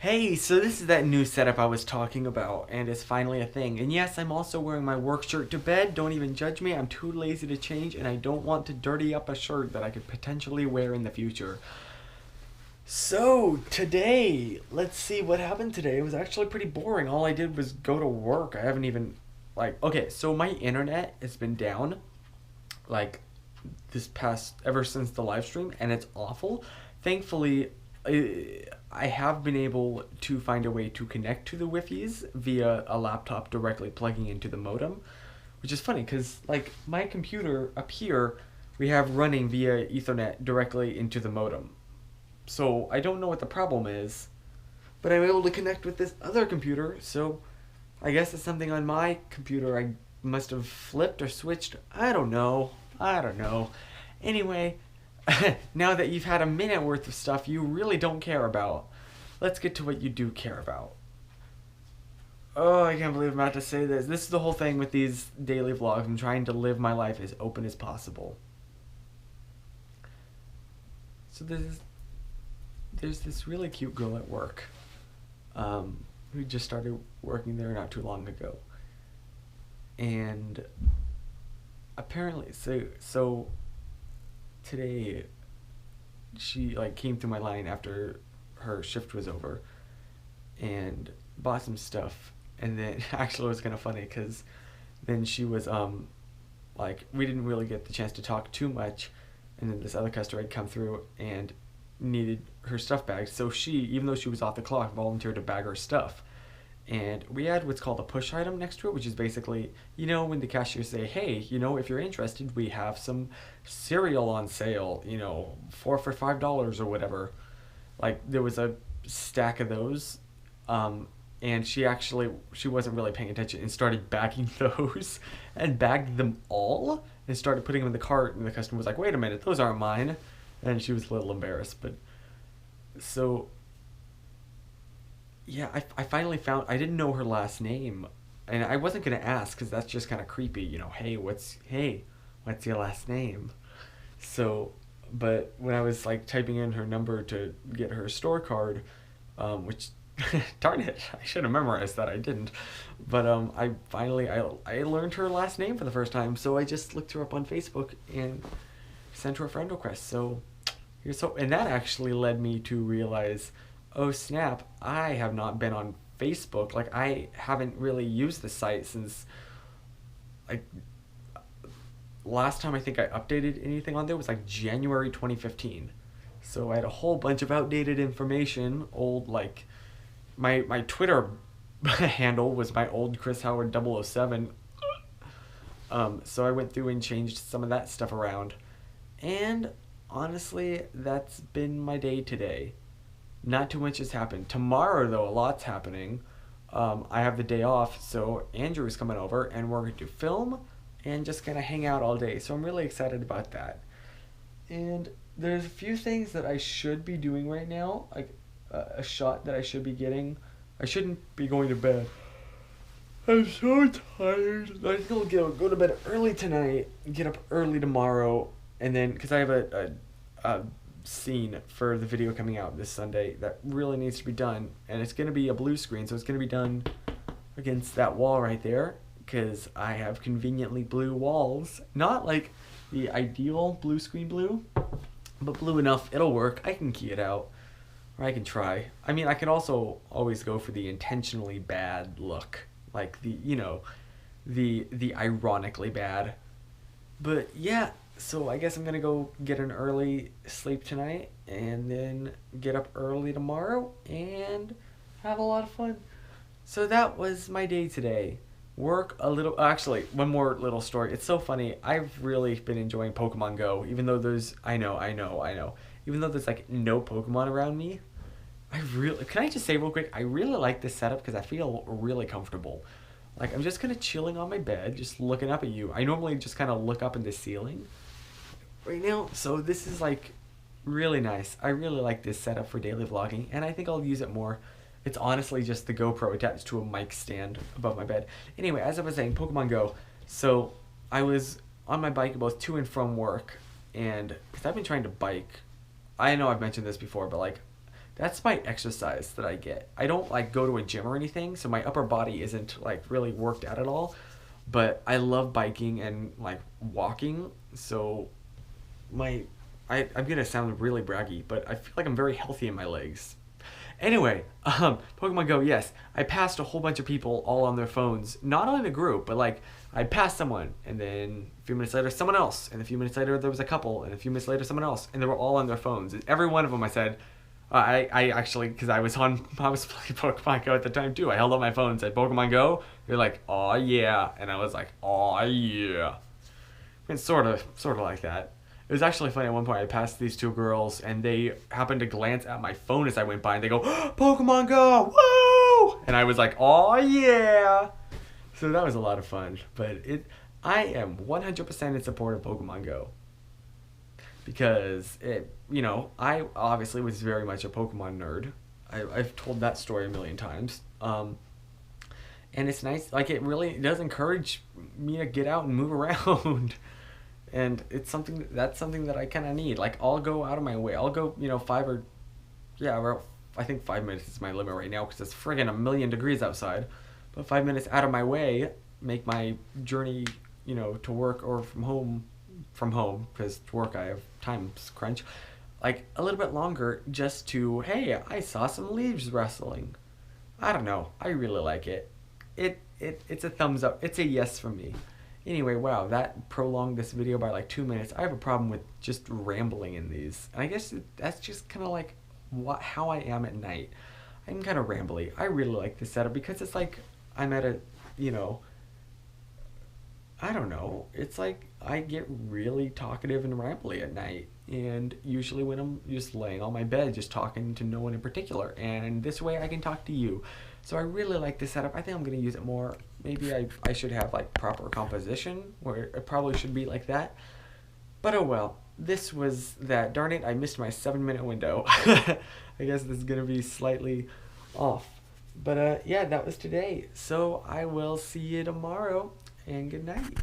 Hey, so this is that new setup I was talking about, and it's finally a thing. And yes, I'm also wearing my work shirt to bed. Don't even judge me. I'm too lazy to change, and I don't want to dirty up a shirt that I could potentially wear in the future. So, today, let's see what happened today. It was actually pretty boring. All I did was go to work. I haven't even, okay, so my internet has been down, like, ever since the live stream, and it's awful. Thankfully, I have been able to find a way to connect to the Wi-Fi's via a laptop directly plugging into the modem, which is funny because like my computer up here, we have running via Ethernet directly into the modem. So I don't know what the problem is, but I'm able to connect with this other computer. So I guess it's something on my computer I must have flipped or switched. I don't know. I don't know. Anyway, now that you've had a minute worth of stuff you really don't care about, let's get to what you do care about. Oh, I can't believe I'm about to say this. This is the whole thing with these daily vlogs. I'm trying to live my life as open as possible. So there's this really cute girl at work, who just started working there not too long ago, and apparently, so today she like came through my line after her shift was over and bought some stuff, and then actually it was kind of funny because then she was like we didn't really get the chance to talk too much, and then this other customer had come through and needed her stuff bagged, so she, even though she was off the clock, volunteered to bag her stuff. And we had what's called a push item next to it, which is basically, when the cashiers say, hey, if you're interested, we have some cereal on sale, four for $5 or whatever. Like, there was a stack of those, and she wasn't really paying attention and started bagging those and bagged them all and started putting them in the cart, and the customer was like, wait a minute, those aren't mine. And she was a little embarrassed, but so yeah, I finally found, I didn't know her last name, and I wasn't gonna ask because that's just kind of creepy, what's your last name? So, but when I was like typing in her number to get her store card, which darn it, I should have memorized that. I didn't, but I learned her last name for the first time, so I just looked her up on Facebook and sent her a friend request. So and that actually led me to realize, oh snap, I have not been on Facebook. Like, I haven't really used the site since, like, last time I think I updated anything on there was like January 2015. So I had a whole bunch of outdated information, old, like, my Twitter handle was my old Chris Howard 007. So I went through and changed some of that stuff around. And honestly, that's been my day today. Not too much has happened. Tomorrow, though, a lot's happening. I have the day off, so Andrew's coming over, and we're going to film and just kind of hang out all day. So I'm really excited about that. And there's a few things that I should be doing right now, like a shot that I should be getting. I shouldn't be going to bed. I'm so tired. I think I'll go to bed early tonight, get up early tomorrow, and then, because I have a scene for the video coming out this Sunday that really needs to be done, and it's going to be a blue screen, so it's going to be done against that wall right there, because I have conveniently blue walls. Not like the ideal blue screen blue, but blue enough, it'll work. I can key it out, or I can try. I mean, I can also always go for the intentionally bad look, like the ironically bad. But yeah, so I guess I'm gonna go get an early sleep tonight and then get up early tomorrow and have a lot of fun. So that was my day today. Work a little. Actually, one more little story. It's so funny. I've really been enjoying Pokemon Go, even though there's. I know. Even though there's like no Pokemon around me, I really. Can I just say real quick? I really like this setup because I feel really comfortable. Like, I'm just kind of chilling on my bed, just looking up at you. I normally just kind of look up in the ceiling right now, so this is like really nice. I really like this setup for daily vlogging, and I think I'll use it more. It's honestly just the GoPro attached to a mic stand above my bed. Anyway, as I was saying, Pokemon Go. So I was on my bike both to and from work, and because I've been trying to bike, I know I've mentioned this before, but like That's my exercise that I get. I don't like go to a gym or anything, so my upper body isn't like really worked out at all. But I love biking and like walking, so my I'm gonna sound really braggy, but I feel like I'm very healthy in my legs. Anyway, Pokemon Go, yes. I passed a whole bunch of people all on their phones, not on a group, but like I passed someone, and then a few minutes later, someone else, and a few minutes later, there was a couple, and a few minutes later, someone else, and they were all on their phones. And every one of them, I said, I actually, because I was playing Pokemon Go at the time too. I held up my phone and said, Pokemon Go? They're like, oh yeah. And I was like, oh yeah. It's sort of like that. It was actually funny. At one point, I passed these two girls, and they happened to glance at my phone as I went by, and they go, "Pokemon Go, woo!" And I was like, "Oh yeah!" So that was a lot of fun. But I am 100% in support of Pokemon Go because I obviously was very much a Pokemon nerd. I've told that story a million times. And it's nice. Like it really does encourage me to get out and move around. And that's something that I kind of need. Like I'll go out of my way. I'll go, five or yeah, well, I think 5 minutes is my limit right now because it's friggin' a million degrees outside. But 5 minutes out of my way make my journey, to work or from home because to work I have time crunch, like a little bit longer just to hey, I saw some leaves rustling. I don't know. I really like it. It's a thumbs up. It's a yes from me. Anyway, wow, that prolonged this video by like 2 minutes. I have a problem with just rambling in these. And I guess that's just kind of like how I am at night. I'm kind of rambly. I really like this setup because it's like I'm at a, I don't know. It's like I get really talkative and rambly at night. And usually when I'm just laying on my bed, just talking to no one in particular. And this way I can talk to you. So I really like this setup. I think I'm going to use it more. Maybe I should have like proper composition where it probably should be like that. But oh well. This was that. Darn it, I missed my 7-minute window. I guess this is going to be slightly off. But yeah, that was today. So I will see you tomorrow. And good night.